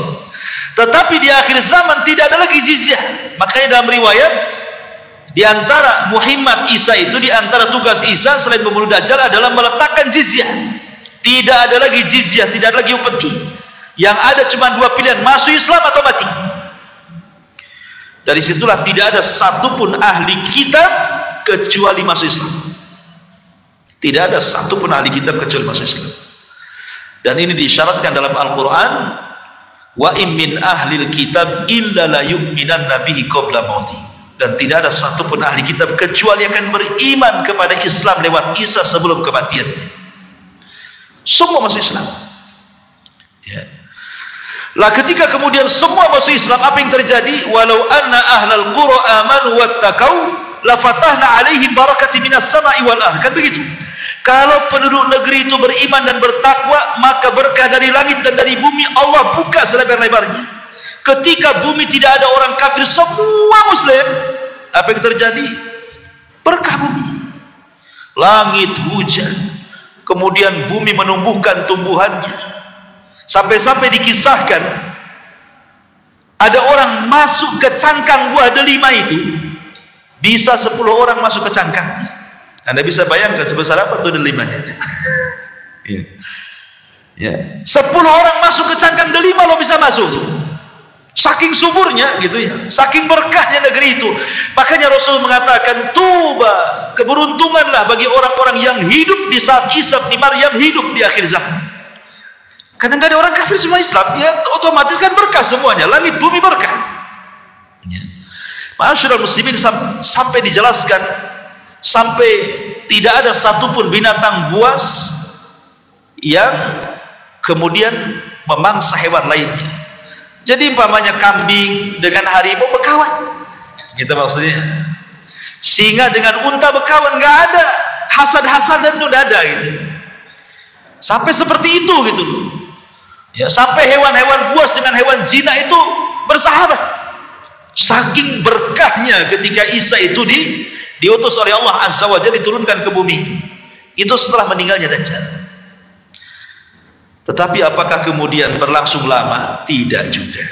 Tetapi di akhir zaman tidak ada lagi jizyah. Makanya dalam riwayat, di antara Muhammad Isa itu, di antara tugas Isa selain membunuh Dajjal adalah meletakkan jizyah. Tidak ada lagi jizyah, tidak ada lagi upeti. Yang ada cuma dua pilihan, masuk Islam atau mati. Dari situlah tidak ada satupun ahli kitab kecuali masuk Islam. Tidak ada satupun ahli kitab kecuali masuk Islam. Dan ini disyaratkan dalam Al-Quran, wa im min ahlil kitab illa la yu'minan nabihi qabla mauti. Dan tidak ada satupun ahli kitab kecuali akan beriman kepada Islam lewat Isa sebelum kematiannya. Semua masuk Islam. Ya. Lah ketika kemudian semua masuk Islam, apa yang terjadi? Walau anna ahlal qura amanu wattaqau la fatahna alaihim barakati minas sama'i wal ardh. Kan begitu. Kalau penduduk negeri itu beriman dan bertakwa, maka berkah dari langit dan dari bumi Allah buka selebar-lebarnya. Ketika bumi tidak ada orang kafir, semua muslim, apa yang terjadi? Berkah bumi. Langit hujan, kemudian bumi menumbuhkan tumbuhannya. Sampai-sampai dikisahkan ada orang masuk ke cangkang buah delima itu, bisa 10 orang masuk ke cangkangnya. Anda bisa bayangkan sebesar apa tuh delimanya? Ya. 10 orang masuk ke cangkang delima, lo bisa masuk. Saking suburnya gitu ya, saking berkahnya negeri itu. Makanya Rasul mengatakan, tuba, keberuntunganlah bagi orang-orang yang hidup di saat Isa bin Maryam hidup di akhir zaman. Karena nggak ada orang kafir semua Islam, ya otomatis kan berkah semuanya, langit bumi berkah. Ma'asyiral muslimin, sampai dijelaskan, sampai tidak ada satupun binatang buas yang kemudian memangsa hewan lainnya. Jadi umpamanya kambing dengan harimau berkawan, gitu maksudnya. Singa dengan unta berkawan, nggak ada hasad-hasadan, itu nggak ada gitu. Sampai seperti itu gitu loh. Ya, sampai hewan-hewan buas dengan hewan zina itu bersahabat. Saking berkahnya ketika Isa itu diutus oleh Allah Azza wa Jalla, diturunkan ke bumi. Itu setelah meninggalnya Dajjal. Tetapi apakah kemudian berlangsung lama? Tidak juga.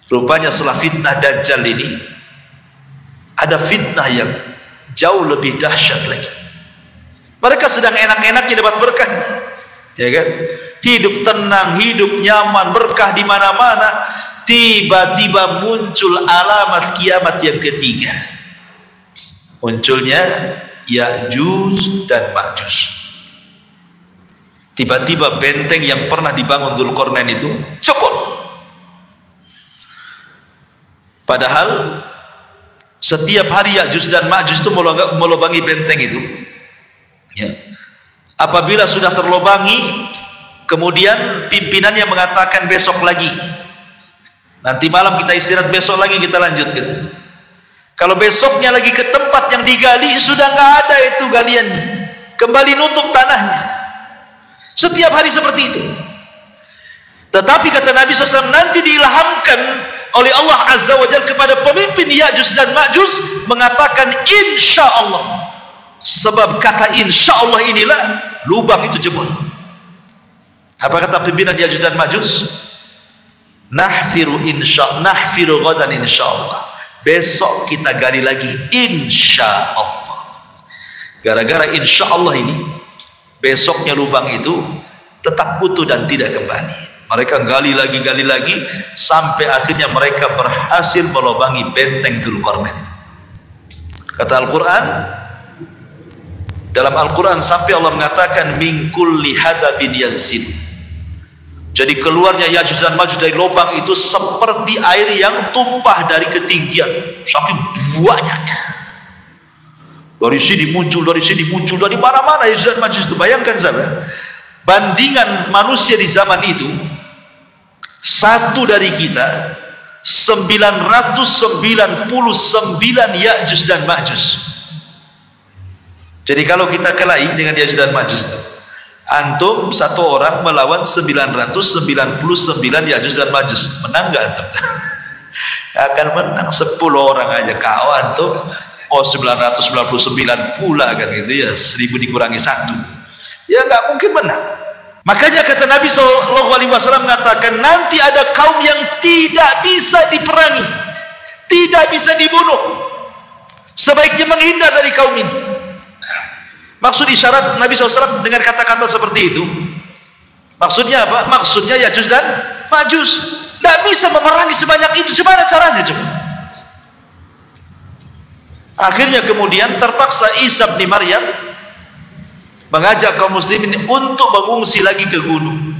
Rupanya setelah fitnah Dajjal ini, ada fitnah yang jauh lebih dahsyat lagi. Mereka sedang enak-enaknya dapat berkah, ya kan? Hidup tenang, hidup nyaman, berkah di mana-mana. Tiba-tiba muncul alamat kiamat yang ketiga. Munculnya Ya'juj dan Ma'juj. Tiba-tiba benteng yang pernah dibangun Dzulqarnain itu copot. Padahal setiap hari Ya'juj dan Ma'juj itu melobangi benteng itu. Ya. Apabila sudah terlobangi, kemudian pimpinannya mengatakan besok lagi. Nanti malam kita istirahat, besok lagi kita lanjut gitu. Kalau besoknya lagi ke tempat yang digali, sudah nggak ada itu galiannya. Kembali nutup tanahnya. Setiap hari seperti itu. Tetapi kata Nabi SAW, nanti diilhamkan oleh Allah Azza wa Jalla kepada pemimpin Ya'juj dan Ma'juj mengatakan insya Allah. Sebab kata insya Allah inilah lubang itu jebol. Apa kata pimpinan Ya'juj dan Ma'juj? Nahfiru ghadan insya Allah. Besok kita gali lagi insya Allah. Gara-gara insya Allah ini, besoknya lubang itu tetap utuh dan tidak kembali. Mereka gali lagi, sampai akhirnya mereka berhasil melobangi benteng Dzulqarnain itu. Kata Al-Quran, dalam Al-Quran sampai Allah mengatakan min kulli hadabin yansil. Jadi keluarnya Ya'juj dan Ma'juj dari lubang itu seperti air yang tumpah dari ketinggian, saking banyaknya. Dari sini muncul, dari mana-mana Ya'juj dan Ma'juj itu. Bayangkan sahabat, bandingan manusia di zaman itu, satu dari kita 999 Ya'juj dan Ma'juj. Jadi kalau kita kelahi dengan Ya'juj dan Ma'juj itu, antum satu orang melawan 999 Ya'juj dan Ma'juj, menang gak antum? Akan menang 10 orang aja. Kau antum 999 pula kan gitu ya, 1000 dikurangi 1, ya nggak mungkin menang. Makanya kata Nabi SAW mengatakan, nanti ada kaum yang tidak bisa diperangi, tidak bisa dibunuh, sebaiknya menghindar dari kaum ini. Maksud isyarat Nabi SAW dengan kata-kata seperti itu, maksudnya apa? Maksudnya Ya'juj dan Ma'juj tidak bisa memerangi sebanyak itu. Gimana caranya coba? Akhirnya kemudian terpaksa Isa bin Maryam mengajak kaum muslimin untuk mengungsi lagi ke gunung.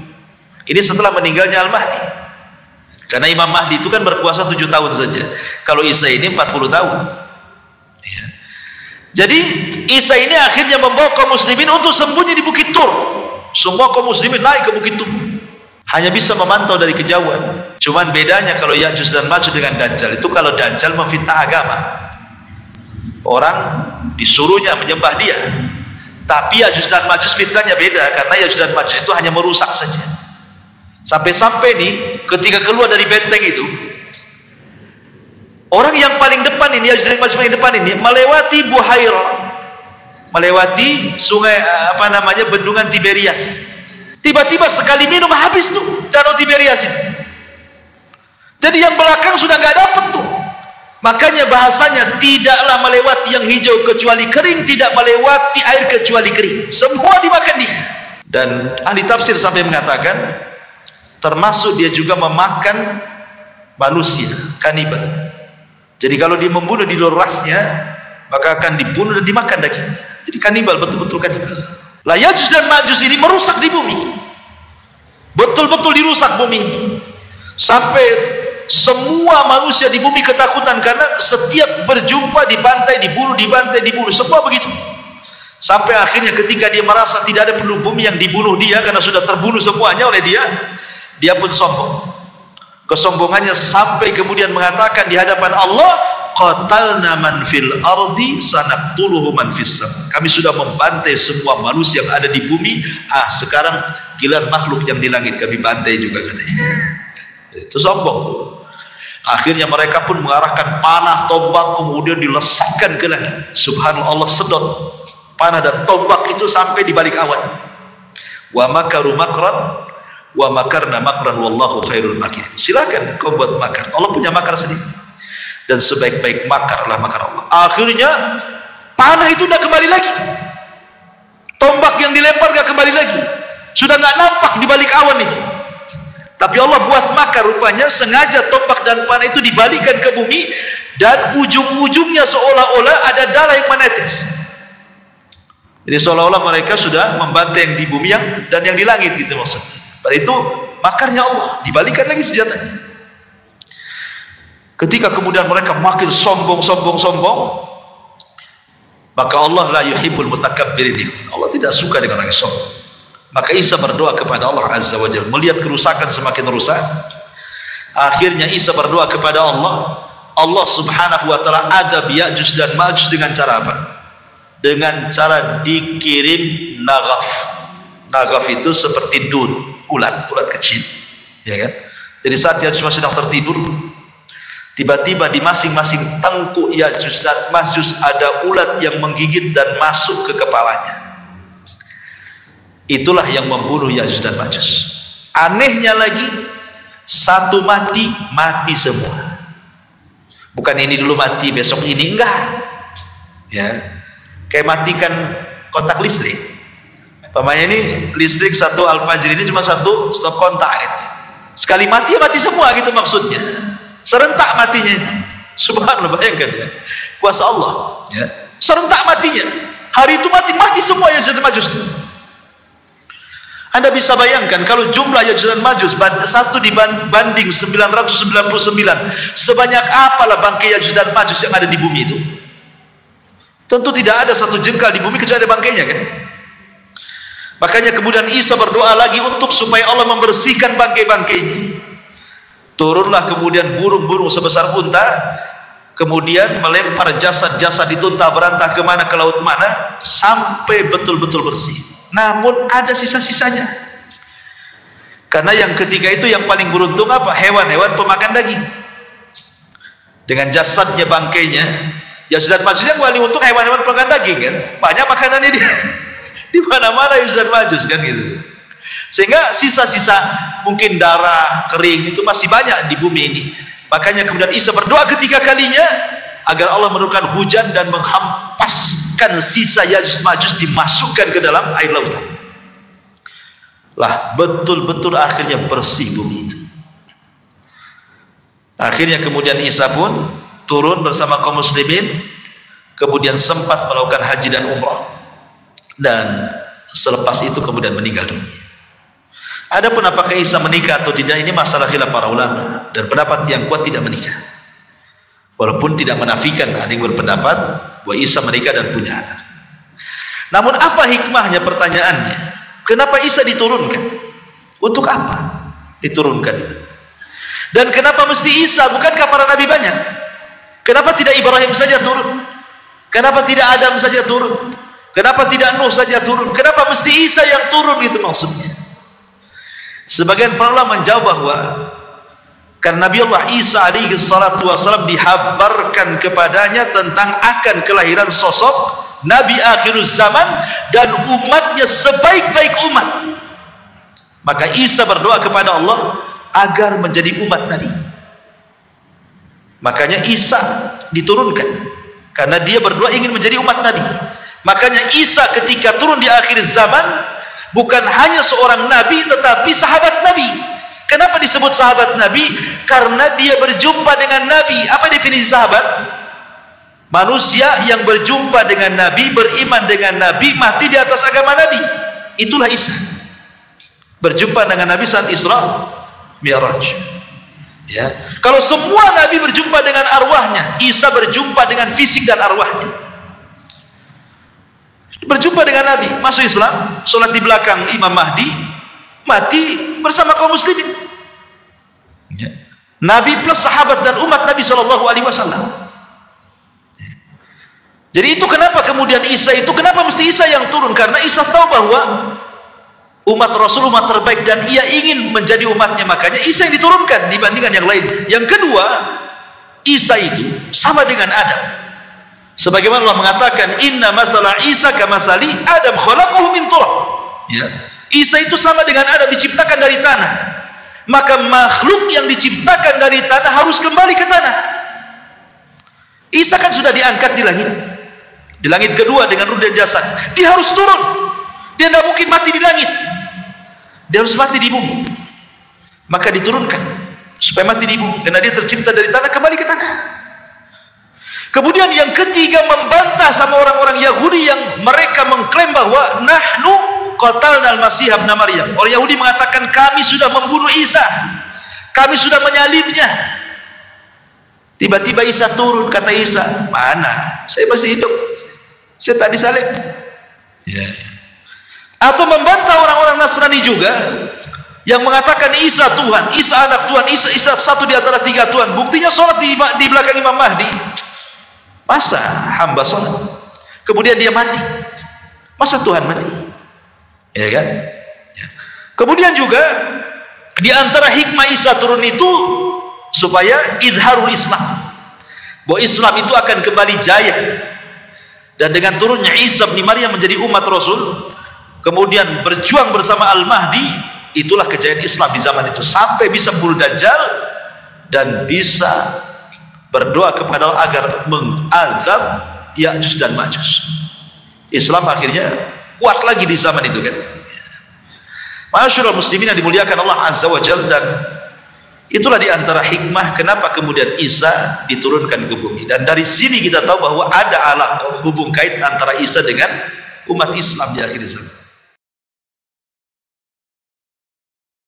Ini setelah meninggalnya Al-Mahdi. Karena Imam Mahdi itu kan berkuasa 7 tahun saja. Kalau Isa ini 40 tahun. Ya. Jadi Isa ini akhirnya membawa kaum muslimin untuk sembunyi di Bukit Tur. Semua kaum muslimin naik ke Bukit Tur. Hanya bisa memantau dari kejauhan. Cuman bedanya kalau Ya'juj dan Ma'juj dengan Dajjal itu, kalau Dajjal memfitnah agama. Orang disuruhnya menyembah dia. Tapi Ya'juj dan Ma'juj fitnahnya beda, karena Ya'juj dan Ma'juj itu hanya merusak saja. Sampai-sampai nih ketika keluar dari benteng itu, orang yang paling depan ini, Ya'juj dan Ma'juj paling depan ini, melewati Buhairah, melewati sungai bendungan Tiberias. Tiba-tiba sekali minum habis tuh danau Tiberias itu. Jadi yang belakang sudah nggak dapat tuh. Makanya bahasanya tidaklah melewati yang hijau kecuali kering, tidak melewati air kecuali kering. Semua dimakan dia. Dan ahli tafsir sampai mengatakan, termasuk dia juga memakan manusia, kanibal. Jadi kalau dia membunuh di luar rasnya, maka akan dibunuh dan dimakan dagingnya. Jadi kanibal, betul-betul kanibal. Lah Ya'juj dan Ma'juj ini merusak di bumi, betul-betul dirusak bumi ini, sampai semua manusia di bumi ketakutan karena setiap berjumpa dibantai, dibunuh, semua begitu. Sampai akhirnya ketika dia merasa tidak ada penduduk bumi yang dibunuh dia karena sudah terbunuh semuanya oleh dia, dia pun sombong. Kesombongannya sampai kemudian mengatakan di hadapan Allah, qatalna man fil ardi sanaqtuluhu man fis sama. Kami sudah membantai semua manusia yang ada di bumi, sekarang giliran makhluk yang di langit kami bantai juga, katanya. Itu sombong tuh. Akhirnya mereka pun mengarahkan panah, tombak, kemudian dilesakkan ke langit. Subhanallah, Allah sedot panah dan tombak itu sampai di balik awan. Wa makaru makran wa makarna makran wallahu khairul makirin. Silakan kau buat makar, Allah punya makar sendiri, dan sebaik-baik makarlah makar Allah. Akhirnya panah itu udah kembali lagi, tombak yang dilempar gak kembali lagi, sudah gak nampak di balik awan itu. Tapi Allah buat makar, rupanya sengaja tombak dan panah itu dibalikan ke bumi, dan ujung-ujungnya seolah-olah ada darah yang menetes. Jadi seolah-olah mereka sudah membantai yang di bumi dan yang di langit, gitu maksudnya. Pada itu makarnya Allah, dibalikan lagi senjatanya. Ketika kemudian mereka makin sombong, maka Allah la yuhibbul mutakabbirin. Allah tidak suka dengan orang yang sombong. Maka Isa berdoa kepada Allah Azza wa Jalla, melihat kerusakan semakin rusak. Akhirnya Isa berdoa kepada Allah, Allah Subhanahu wa taala azab Ya'juj dan Ma'juj dengan cara apa? Dengan cara dikirim naghaf. Naghaf itu seperti dun, ulat kecil, ya kan? Jadi saat Ya'juj sedang tertidur, tiba-tiba di masing-masing tengkuk Ya'juj dan Ma'juj ada ulat yang menggigit dan masuk ke kepalanya. Itulah yang membunuh Ya'juj dan Ma'juj. Anehnya lagi, satu mati semua. Bukan ini dulu mati, besok ini enggak. Ya, kayak matikan kontak listrik. Pamannya ini listrik satu Al-Fajr ini cuma satu stop kontak gitu. Sekali mati ya mati semua gitu maksudnya. Serentak matinya itu. Subhanallah, bayangkan ya. Kuasa Allah, ya. Serentak matinya. Hari itu mati semua Ya'juj dan Ma'juj. Anda bisa bayangkan kalau jumlah Ya'juj dan Ma'juj satu dibanding 999, sebanyak apalah bangkai Ya'juj dan Ma'juj yang ada di bumi itu? Tentu tidak ada satu jengkal di bumi kecuali ada bangkainya, kan? Makanya kemudian Isa berdoa lagi untuk supaya Allah membersihkan bangkai-bangkainya. Turunlah kemudian burung-burung sebesar unta, kemudian melempar jasad-jasad itu entah berantah kemana, ke laut mana, sampai betul-betul bersih. Namun ada sisa-sisanya. Karena yang ketiga itu yang paling beruntung apa? Hewan-hewan pemakan daging. Dengan jasadnya, bangkainya, Ya'juj dan Ma'juj yang paling untung hewan-hewan pemakan daging, kan? Banyak makanannya dia. Di mana-mana Ya'juj dan Ma'juj, kan gitu. Sehingga sisa-sisa mungkin darah kering itu masih banyak di bumi ini. Makanya kemudian Isa berdoa ketiga kalinya agar Allah menurunkan hujan dan menghampaskan sisa Ya'juj Ma'juj dimasukkan ke dalam air lautan. Lah betul-betul akhirnya bersih bumi itu. Akhirnya kemudian Isa pun turun bersama kaum muslimin, kemudian sempat melakukan haji dan umrah, dan selepas itu kemudian meninggal dunia. Adapun apakah Isa menikah atau tidak, ini masalah khilaf para ulama, dan pendapat yang kuat tidak menikah. Walaupun tidak menafikan, ada yang berpendapat bahwa Isa menikah dan punya anak. Namun apa hikmahnya, pertanyaannya? Kenapa Isa diturunkan? Untuk apa diturunkan itu? Dan kenapa mesti Isa? Bukankah para nabi banyak? Kenapa tidak Ibrahim saja turun? Kenapa tidak Adam saja turun? Kenapa tidak Nuh saja turun? Kenapa mesti Isa yang turun, itu maksudnya? Sebagian para ulama menjawab bahwa karena Nabi Allah Isa alaihi salatu wasallam dihabarkan kepadanya tentang akan kelahiran sosok Nabi akhiruz zaman dan umatnya sebaik-baik umat. Maka Isa berdoa kepada Allah agar menjadi umat Nabi. Makanya Isa diturunkan karena dia berdoa ingin menjadi umat Nabi. Makanya Isa ketika turun di akhir zaman bukan hanya seorang nabi tetapi sahabat Nabi. Kenapa disebut sahabat Nabi? Karena dia berjumpa dengan Nabi. Apa definisi sahabat? Manusia yang berjumpa dengan Nabi, beriman dengan Nabi, mati di atas agama Nabi. Itulah Isa. Berjumpa dengan Nabi saat Isra Mi'raj. Ya. Kalau semua Nabi berjumpa dengan arwahnya, Isa berjumpa dengan fisik dan arwahnya. Berjumpa dengan Nabi, masuk Islam, sholat di belakang Imam Mahdi, mati bersama kaum muslimin. Ya. Nabi plus sahabat dan umat Nabi SAW. Jadi itu kenapa kemudian Isa itu, kenapa mesti Isa yang turun? Karena Isa tahu bahwa umat Rasul umat terbaik dan ia ingin menjadi umatnya, makanya Isa yang diturunkan dibandingkan yang lain. Yang kedua, Isa itu sama dengan Adam. Sebagaimana Allah mengatakan, inna masalah Isa kamasali Adam khalaqahu min turab. Ya. Isa itu sama dengan Adam, diciptakan dari tanah. Maka makhluk yang diciptakan dari tanah harus kembali ke tanah. Isa kan sudah diangkat di langit kedua dengan ruh dan jasad. Dia harus turun. Dia tidak mungkin mati di langit. Dia harus mati di bumi. Maka diturunkan supaya mati di bumi, karena dia tercipta dari tanah, kembali ke tanah. Kemudian yang ketiga, membantah sama orang-orang Yahudi yang mereka mengklaim bahwa nahnu qatalna al-Masih ibn Maryam. Orang Yahudi mengatakan kami sudah membunuh Isa, kami sudah menyalibnya. Tiba-tiba Isa turun, kata Isa, mana? Saya masih hidup, saya tak disalib. Ya. Atau membantah orang-orang Nasrani juga yang mengatakan Isa Tuhan, Isa anak Tuhan, Isa satu di antara tiga Tuhan. Buktinya sholat di belakang Imam Mahdi. Masa hamba sholat kemudian dia mati? Masa Tuhan mati? Ya kan? Ya. Kemudian juga di antara hikmah Isa turun itu supaya izharul Islam, bahwa Islam itu akan kembali jaya. Dan dengan turunnya Isa bin Maryam menjadi umat Rasul, kemudian berjuang bersama Al-Mahdi, itulah kejayaan Islam di zaman itu, sampai bisa membunuh Dajjal dan bisa berdoa kepada Allah agar mengazab Ya'juj dan Ma'juj. Islam akhirnya kuat lagi di zaman itu kan. Ma'asyiral muslimin yang dimuliakan Allah Azza wa Jalla, dan itulah di antara hikmah kenapa kemudian Isa diturunkan ke bumi. Dan dari sini kita tahu bahwa ada alaqah, hubung kait antara Isa dengan umat Islam di akhir zaman.